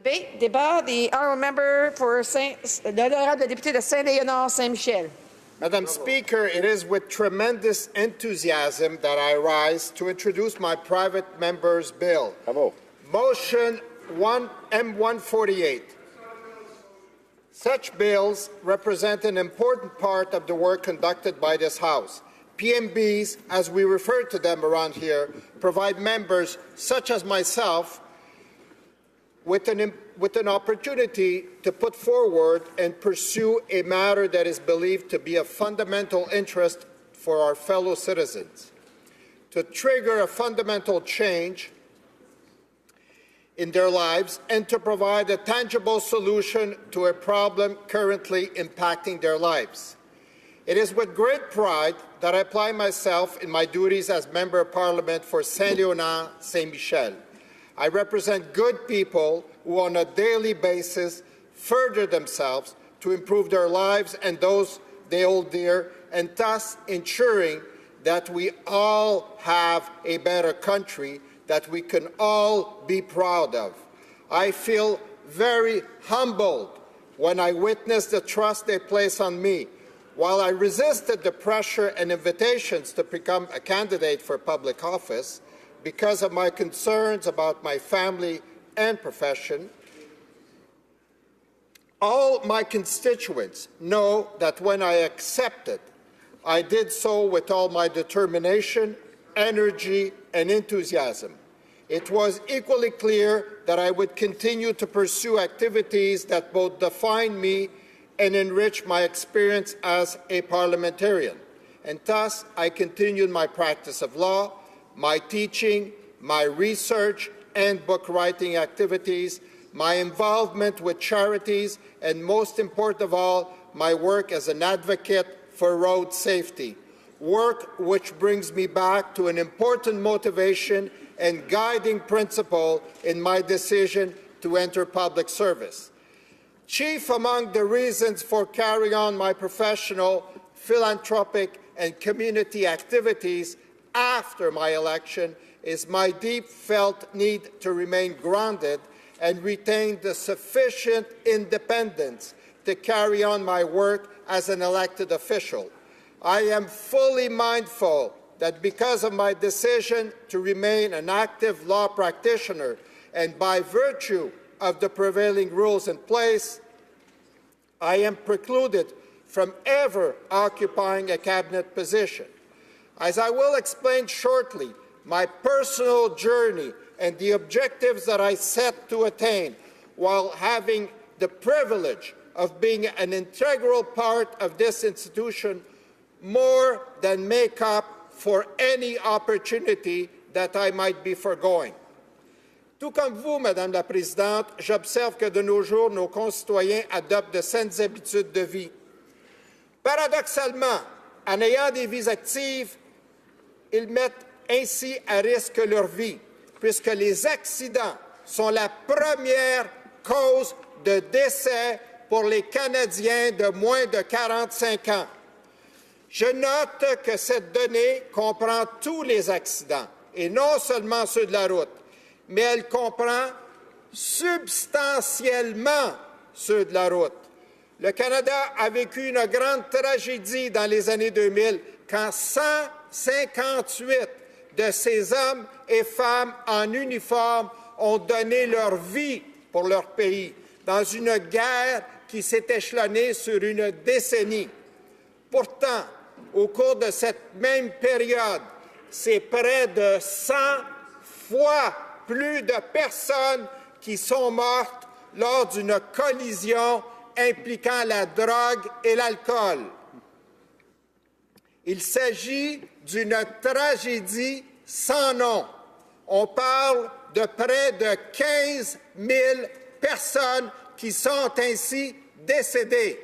Debate, débat, the honourable member for l'honorable député de Saint-Léonard-Saint-Michel. Madam Speaker, it is with tremendous enthusiasm that I rise to introduce my private member's bill. Bravo. Motion M-148. Such bills represent an important part of the work conducted by this House. PMBs, as we refer to them around here, provide members such as myself with an opportunity to put forward and pursue a matter that is believed to be of fundamental interest for our fellow citizens. To trigger a fundamental change in their lives and to provide a tangible solution to a problem currently impacting their lives. It is with great pride that I apply myself in my duties as Member of Parliament for Saint-Léonard-Saint-Michel. I represent good people who on a daily basis further themselves to improve their lives and those they hold dear, and thus ensuring that we all have a better country that we can all be proud of. I feel very humbled when I witness the trust they place on me. While I resisted the pressure and invitations to become a candidate for public office because of my concerns about my family and profession, all my constituents know that when I accepted, I did so with all my determination, energy, and enthusiasm. It was equally clear that I would continue to pursue activities that both define me and enrich my experience as a parliamentarian. And thus, I continued my practice of law, my teaching, my research and book writing activities, my involvement with charities, and most important of all, my work as an advocate for road safety. Work which brings me back to an important motivation and guiding principle in my decision to enter public service. Chief among the reasons for carrying on my professional, philanthropic, and community activities after my election is my deep felt need to remain grounded and retain the sufficient independence to carry on my work as an elected official. I am fully mindful that because of my decision to remain an active law practitioner and by virtue of the prevailing rules in place, I am precluded from ever occupying a cabinet position. As I will explain shortly, my personal journey and the objectives that I set to attain while having the privilege of being an integral part of this institution more than make up for any opportunity that I might be foregoing. Tout comme vous, Madame la Présidente, j'observe que de nos jours, nos concitoyens adoptent de saines habitudes de vie. Paradoxalement, en ayant des vies actives, ils mettent ainsi à risque leur vie, puisque les accidents sont la première cause de décès pour les Canadiens de moins de 45 ans. Je note que cette donnée comprend tous les accidents, et non seulement ceux de la route, mais elle comprend substantiellement ceux de la route. Le Canada a vécu une grande tragédie dans les années 2000 quand 158 de ces hommes et femmes en uniforme ont donné leur vie pour leur pays dans une guerre qui s'est échelonnée sur une décennie. Pourtant, au cours de cette même période, c'est près de 100 fois plus de personnes qui sont mortes lors d'une collision impliquant la drogue et l'alcool. Il s'agit d'une tragédie sans nom. On parle de près de 15 000 personnes qui sont ainsi décédées.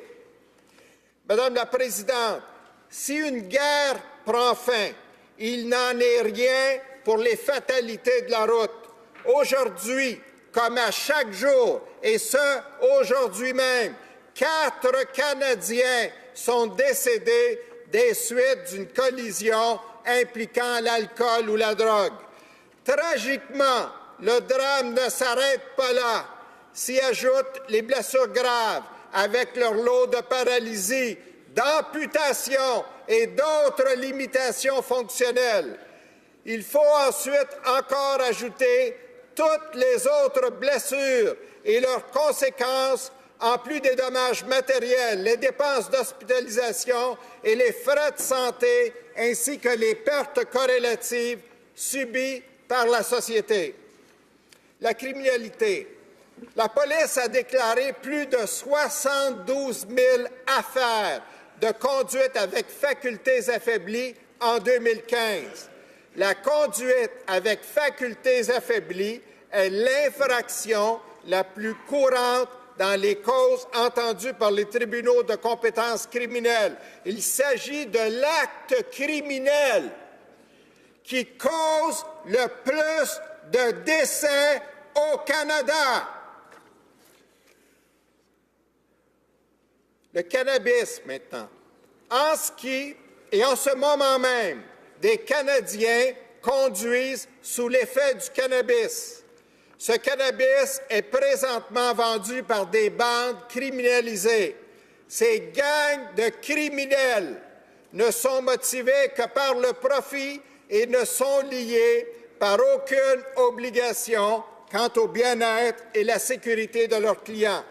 Madame la Présidente, si une guerre prend fin, il n'en est rien pour les fatalités de la route. Aujourd'hui, comme à chaque jour, et ce, aujourd'hui même, 4 Canadiens sont décédés des suites d'une collision impliquant l'alcool ou la drogue. Tragiquement, le drame ne s'arrête pas là. s'y ajoutent les blessures graves avec leur lot de paralysie, d'amputation et d'autres limitations fonctionnelles. Il faut ensuite encore ajouter toutes les autres blessures et leurs conséquences, en plus des dommages matériels, les dépenses d'hospitalisation et les frais de santé, ainsi que les pertes corrélatives subies par la société. La criminalité. La police a déclaré plus de 72 000 affaires de conduite avec facultés affaiblies en 2015. La conduite avec facultés affaiblies est l'infraction la plus courante dans les causes entendues par les tribunaux de compétences criminelles. Il s'agit de l'acte criminel qui cause le plus de décès au Canada. Le cannabis, maintenant. En ski et en ce moment même, des Canadiens conduisent sous l'effet du cannabis. Ce cannabis est présentement vendu par des bandes criminalisées. Ces gangs de criminels ne sont motivés que par le profit et ne sont liés par aucune obligation quant au bien-être et la sécurité de leurs clients.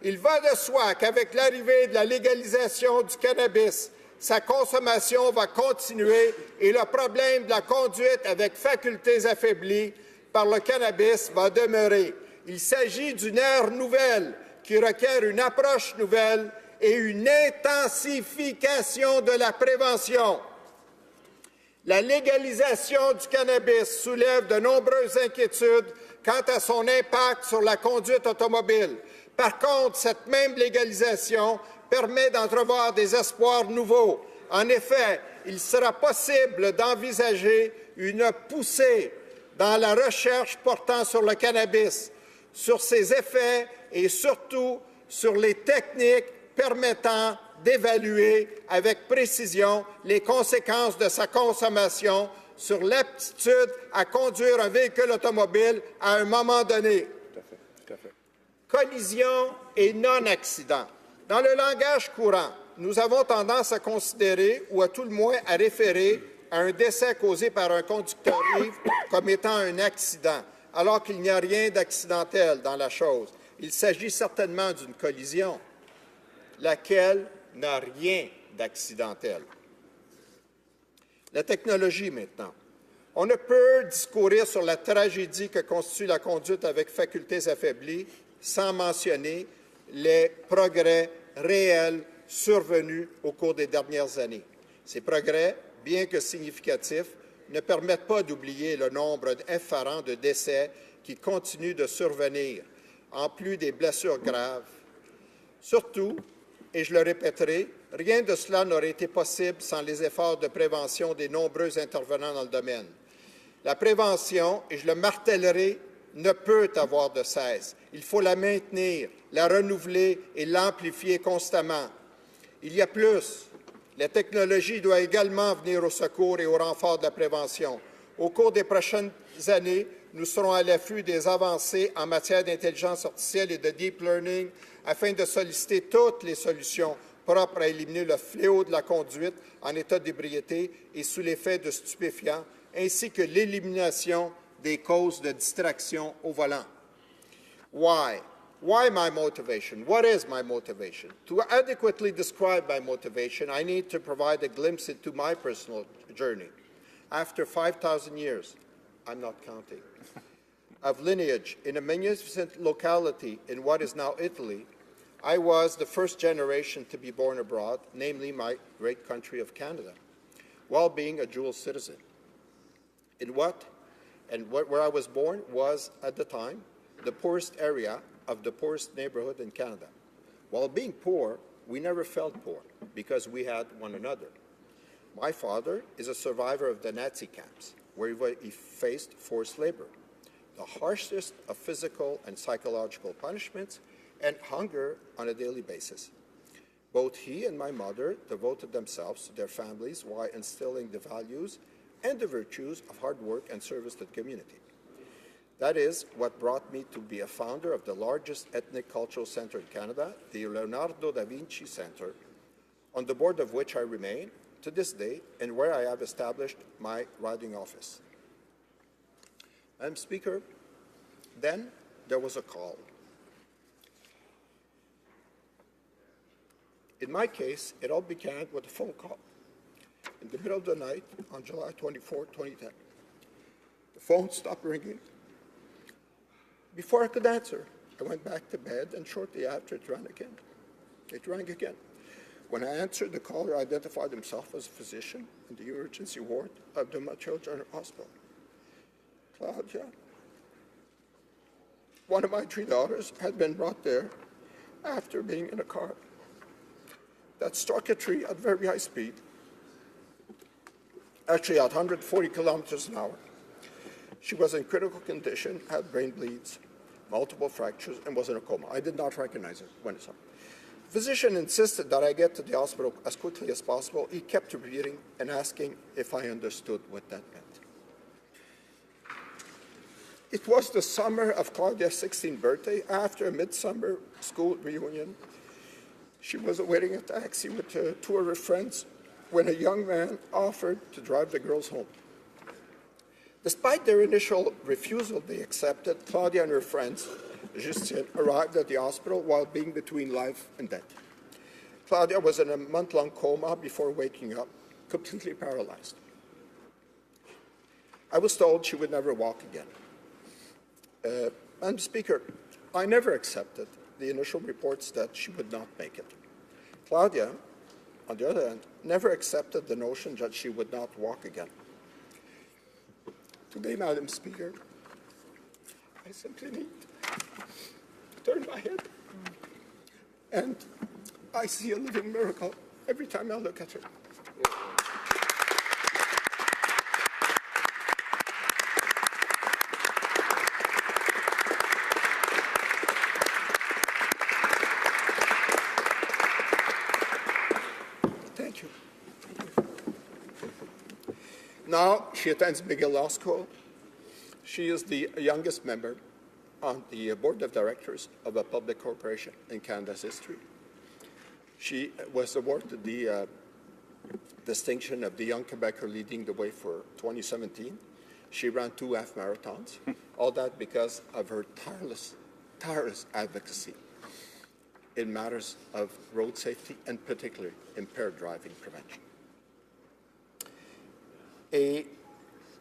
Il va de soi qu'avec l'arrivée de la légalisation du cannabis, sa consommation va continuer et le problème de la conduite avec facultés affaiblies par le cannabis va demeurer. Il s'agit d'une ère nouvelle qui requiert une approche nouvelle et une intensification de la prévention. La légalisation du cannabis soulève de nombreuses inquiétudes quant à son impact sur la conduite automobile. Par contre, cette même légalisation permet d'entrevoir des espoirs nouveaux. En effet, il sera possible d'envisager une poussée dans la recherche portant sur le cannabis, sur ses effets et surtout sur les techniques permettant d'évaluer avec précision les conséquences de sa consommation sur l'aptitude à conduire un véhicule automobile à un moment donné. Tout à fait. Collision et non-accident. Dans le langage courant, nous avons tendance à considérer, ou à tout le moins à référer, à un décès causé par un conducteur ivre comme étant un accident, alors qu'il n'y a rien d'accidentel dans la chose. Il s'agit certainement d'une collision, laquelle n'a rien d'accidentel. La technologie, maintenant. On ne peut discourir sur la tragédie que constitue la conduite avec facultés affaiblies sans mentionner les progrès réels survenus au cours des dernières années. Ces progrès, bien que significatifs, ne permettent pas d'oublier le nombre effarant de décès qui continuent de survenir, en plus des blessures graves. Surtout, et je le répéterai, rien de cela n'aurait été possible sans les efforts de prévention des nombreux intervenants dans le domaine. La prévention, et je le martellerai, ne peut avoir de cesse. Il faut la maintenir, la renouveler et l'amplifier constamment. Il y a plus. La technologie doit également venir au secours et au renfort de la prévention. Au cours des prochaines années, nous serons à l'affût des avancées en matière d'intelligence artificielle et de deep learning afin de solliciter toutes les solutions propres à éliminer le fléau de la conduite en état d'ébriété et sous l'effet de stupéfiants, ainsi que l'élimination des causes de distraction au volant. Why? Why my motivation? What is my motivation? To adequately describe my motivation, I need to provide a glimpse into my personal journey. After 5,000 years, I'm not counting, of lineage in a magnificent locality in what is now Italy, I was the first generation to be born abroad, namely my great country of Canada, while being a dual citizen. Where I was born was, at the time, the poorest area of the poorest neighborhood in Canada. While being poor, we never felt poor because we had one another. My father is a survivor of the Nazi camps, where he faced forced labor, the harshest of physical and psychological punishments, and hunger on a daily basis. Both he and my mother devoted themselves to their families while instilling the values and the virtues of hard work and service to the community. That is what brought me to be a founder of the largest ethnic cultural center in Canada, the Leonardo da Vinci Center, on the board of which I remain to this day and where I have established my riding office. Madam Speaker, then there was a call. In my case, it all began with a phone call in the middle of the night on July 24, 2010. The phone stopped ringing. Before I could answer, I went back to bed, and shortly after, it rang again. It rang again. When I answered, the caller identified himself as a physician in the emergency ward of the Montreal General Hospital. Claudia, one of my 3 daughters, had been brought there after being in a car that struck a tree at very high speed, actually at 140 kilometers an hour. She was in critical condition, had brain bleeds, multiple fractures, and was in a coma. I did not recognize her when I saw her. The physician insisted that I get to the hospital as quickly as possible. He kept repeating and asking if I understood what that meant. It was the summer of Claudia's 16th birthday, after a midsummer school reunion. She was awaiting a taxi with 2 of her friends when a young man offered to drive the girls home. Despite their initial refusal, they accepted. Claudia and her friends, Justine, arrived at the hospital while being between life and death. Claudia was in a month-long coma before waking up, completely paralyzed. I was told she would never walk again. Madam Speaker, I never accepted the initial reports that she would not make it. Claudia, on the other hand, never accepted the notion that she would not walk again. Today, Madam Speaker, I simply need to turn my head, and I see a living miracle every time I look at her. Thank you. Now she attends McGill Law School. She is the youngest member on the board of directors of a public corporation in Canada's history. She was awarded the distinction of the Young Quebecer leading the way for 2017. She ran 2 half marathons, all that because of her tireless advocacy in matters of road safety and particularly impaired driving prevention.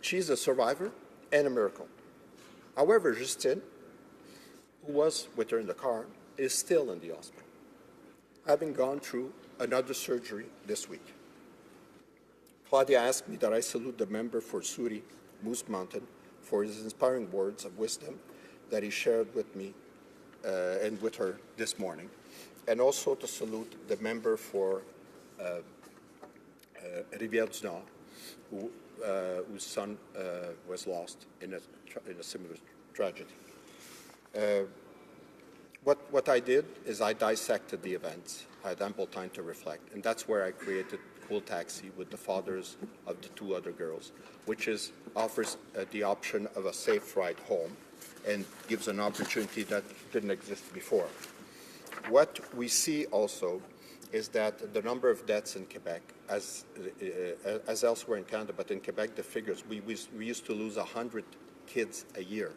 She's a survivor and a miracle. However, Justine, who was with her in the car, is still in the hospital, having gone through another surgery this week. Claudia asked me that I salute the member for Souris, Moose Mountain, for his inspiring words of wisdom that he shared with me and with her this morning, and also to salute the member for Rivière-du-Nord, whose son was lost in a similar tragedy. What I did is I dissected the events. I had ample time to reflect, and that's where I created Cool Taxi with the fathers of the 2 other girls, which offers the option of a safe ride home and gives an opportunity that didn't exist before. What we see also is that the number of deaths in Quebec, as elsewhere in Canada, but in Quebec, the figures, we used to lose 100 kids a year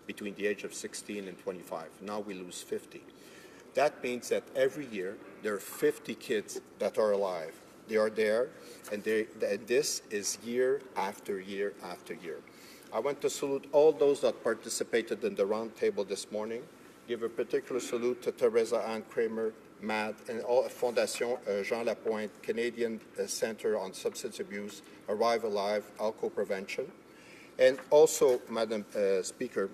between the age of 16 and 25. Now we lose 50. That means that every year there are 50 kids that are alive. They are there, and this is year after year after year. I want to salute all those that participated in the round table this morning. Give a particular salute to Teresa Ann Kramer, MAD, and all Fondation Jean Lapointe, Canadian Center on Substance Abuse, Arrive Alive, Alcohol Prevention. And also, Madam Speaker,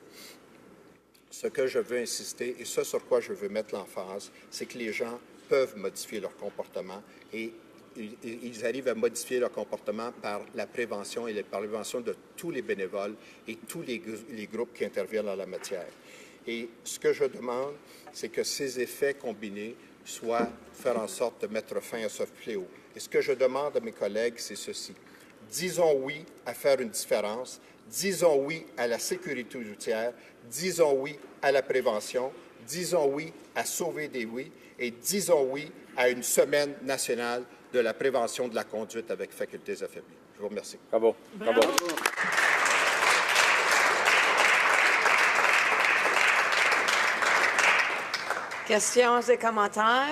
ce que je veux insister, et ce sur quoi je veux mettre l'emphase, c'est que les gens peuvent modifier leur comportement et ils arrivent à modifier leur comportement par la prévention et par la prévention de tous les bénévoles et tous les groupes qui interviennent en la matière. Et ce que je demande, c'est que ces effets combinés soient faire en sorte de mettre fin à ce fléau. Et ce que je demande à mes collègues, c'est ceci. Disons oui à faire une différence. Disons oui à la sécurité routière. Disons oui à la prévention. Disons oui à sauver des vies. Et disons oui à une semaine nationale de la prévention de la conduite avec facultés affaiblies. Je vous remercie. Bravo. Bravo. Questions et commentaires?